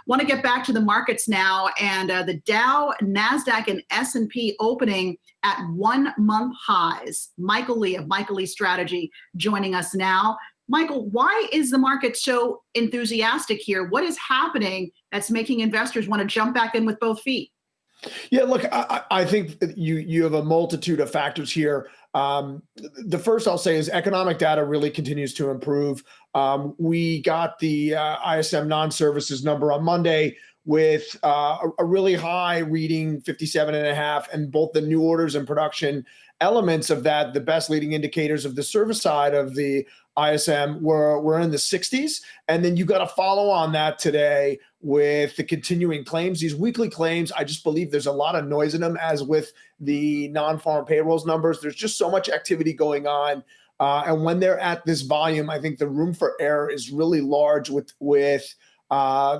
Want to get back to the markets now, and the Dow, NASDAQ, and S&P opening at 1 month highs. Michael Lee of Michael Lee Strategy joining us now. Michael, why is the market so enthusiastic here? What is happening that's making investors want to jump back in with both feet? Yeah, look, I think you have a multitude of factors here. The first I'll say is economic data really continues to improve. We got the ISM non-services number on Monday with a really high reading, 57.5, and both the new orders and production elements of that, the best leading indicators of the service side of the ISM were in the 60s. And then you got to follow on that today with the continuing claims, these weekly claims. I just believe there's a lot of noise in them, as with the non-farm payrolls numbers. There's just so much activity going on. And when they're at this volume, I think the room for error is really large with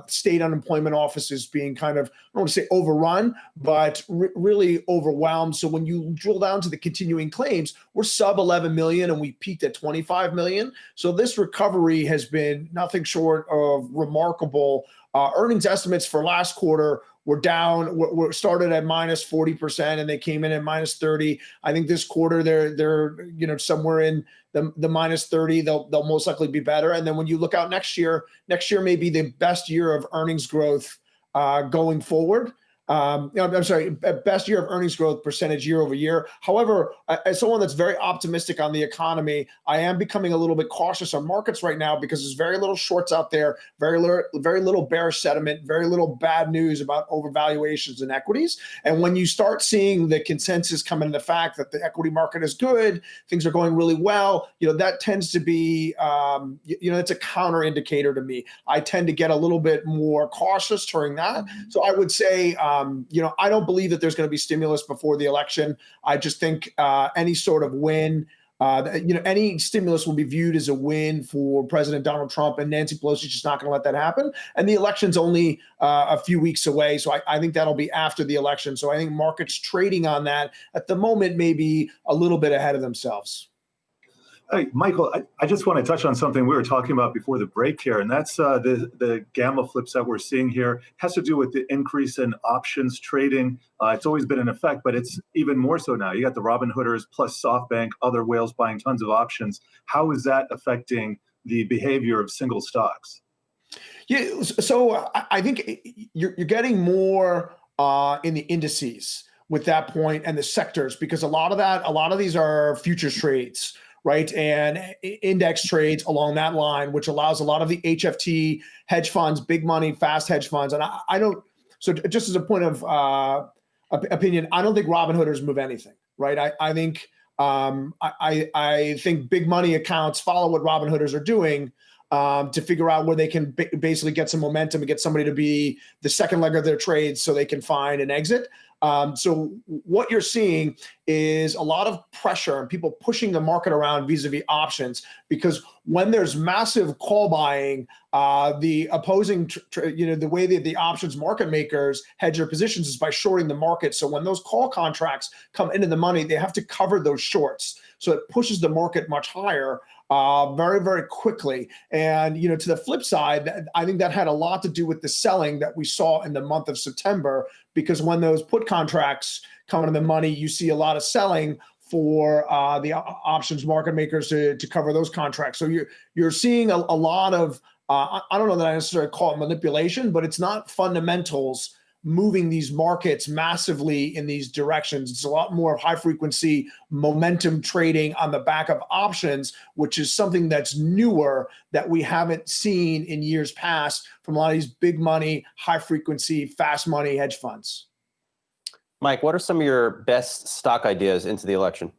state unemployment offices being kind of, I don't want to say overrun, but really overwhelmed. So when you drill down to the continuing claims, we're sub 11 million and we peaked at 25 million. So this recovery has been nothing short of remarkable. Earnings estimates for last quarter were down. We're started at minus 40% and they came in at minus 30. I think this quarter they're somewhere in the minus 30. They'll most likely be better. And then when you look out next year may be the best year of earnings growth going forward. I'm sorry, best year of earnings growth percentage year over year. However, as someone that's very optimistic on the economy, I am becoming a little bit cautious on markets right now because there's very little shorts out there, very little bearish sentiment, very little bad news about overvaluations in equities. And when you start seeing the consensus come in the fact that the equity market is good, things are going really well, that tends to be, it's a counter indicator to me. I tend to get a little bit more cautious during that. So I would say, I don't believe that there's going to be stimulus before the election. I just think any sort of win, any stimulus will be viewed as a win for President Donald Trump, and Nancy Pelosi is just not going to let that happen. And the election's only a few weeks away. So I think that'll be after the election. So I think markets trading on that at the moment may be a little bit ahead of themselves. Hey, Michael, I just want to touch on something we were talking about before the break here, and that's the gamma flips that we're seeing here. It has to do with the increase in options trading. It's always been in effect, but it's even more so now. You got the Robin Hooders plus SoftBank, other whales buying tons of options. How is that affecting the behavior of single stocks? Yeah, so I think you're getting more in the indices with that point and the sectors, because a lot of these are futures trades, right? And index trades along that line, which allows a lot of the HFT hedge funds, big money, fast hedge funds. And I don't, so just as a point of opinion, I don't think Robinhooders move anything, right? I think I think big money accounts follow what Robinhooders are doing to figure out where they can basically get some momentum and get somebody to be the second leg of their trades so they can find an exit. So what you're seeing is a lot of pressure and people pushing the market around vis-a-vis options, because when there's massive call buying, the opposing, the way that the options market makers hedge their positions is by shorting the market. So when those call contracts come into the money, they have to cover those shorts. So it pushes the market much higher very, very quickly. And, to the flip side, I think that had a lot to do with the selling that we saw in the month of September, because when those put contracts come into the money, you see a lot of selling for the options market makers to cover those contracts. So you're seeing a lot of, I don't know that I necessarily call it manipulation, but it's not fundamentals moving these markets massively in these directions. It's a lot more of high frequency momentum trading on the back of options, which is something that's newer that we haven't seen in years past from a lot of these big money, high frequency, fast money hedge funds. Mike, what are some of your best stock ideas into the election?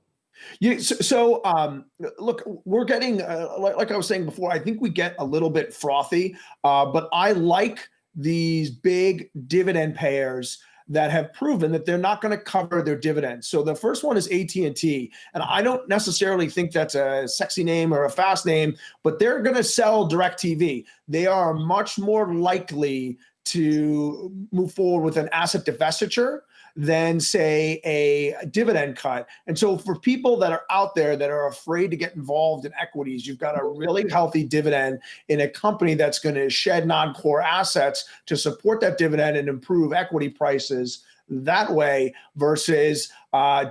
Yeah, so look, we're getting, like I was saying before, I think we get a little bit frothy, but I like these big dividend payers that have proven that they're not going to cover their dividends. So the first one is AT&T, and I don't necessarily think that's a sexy name or a fast name, but they're going to sell DirecTV. They are much more likely to move forward with an asset divestiture than, say, a dividend cut. And so for people that are out there that are afraid to get involved in equities, you've got a really healthy dividend in a company that's going to shed non-core assets to support that dividend and improve equity prices that way versus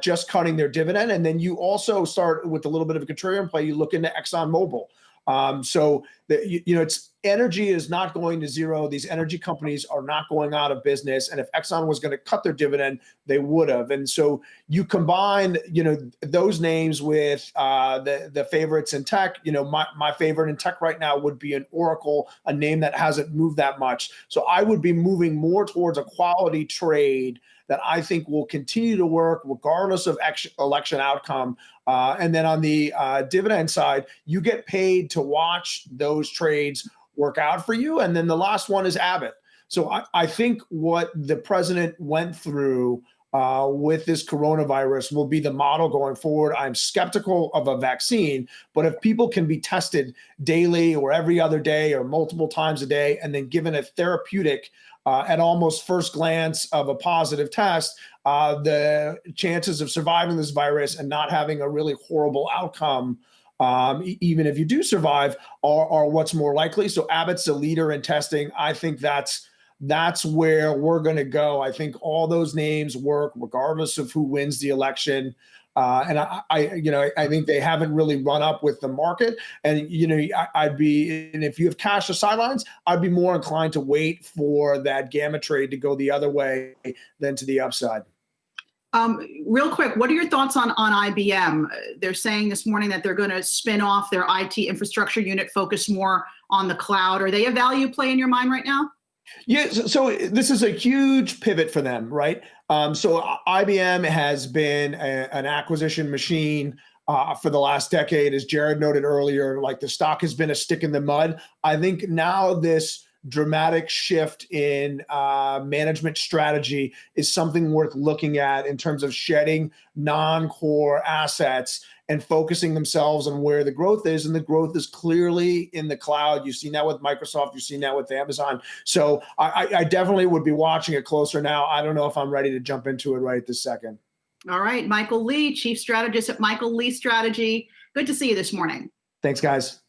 just cutting their dividend. And then you also start with a little bit of a contrarian play. You look into ExxonMobil. It's energy is not going to zero. These energy companies are not going out of business. And if Exxon was going to cut their dividend, they would have. And so you combine, those names with the favorites in tech. My favorite in tech right now would be an Oracle, a name that hasn't moved that much. So I would be moving more towards a quality trade that I think will continue to work regardless of election outcome. And then on the dividend side, you get paid to watch those trades work out for you. And then the last one is Abbott. So I think what the president went through with this coronavirus will be the model going forward. I'm skeptical of a vaccine, but if people can be tested daily or every other day or multiple times a day, and then given a therapeutic at almost first glance of a positive test, the chances of surviving this virus and not having a really horrible outcome, even if you do survive, are what's more likely. So Abbott's a leader in testing. I think that's where we're going to go. I think all those names work regardless of who wins the election. And I think they haven't really run up with the market. And, and if you have cash to sidelines, I'd be more inclined to wait for that gamma trade to go the other way than to the upside. Real quick, what are your thoughts on IBM? They're saying this morning that they're going to spin off their IT infrastructure unit, focus more on the cloud. Are they a value play in your mind right now? Yeah, so this is a huge pivot for them, right? So IBM has been an acquisition machine for the last decade. As Jared noted earlier, like the stock has been a stick in the mud. I think now this dramatic shift in management strategy is something worth looking at in terms of shedding non-core assets and focusing themselves on where the growth is. And the growth is clearly in the cloud. You've seen that with Microsoft. You've seen that with Amazon. So I definitely would be watching it closer now. I don't know if I'm ready to jump into it right this second. All right. Michael Lee, Chief Strategist at Michael Lee Strategy. Good to see you this morning. Thanks, guys.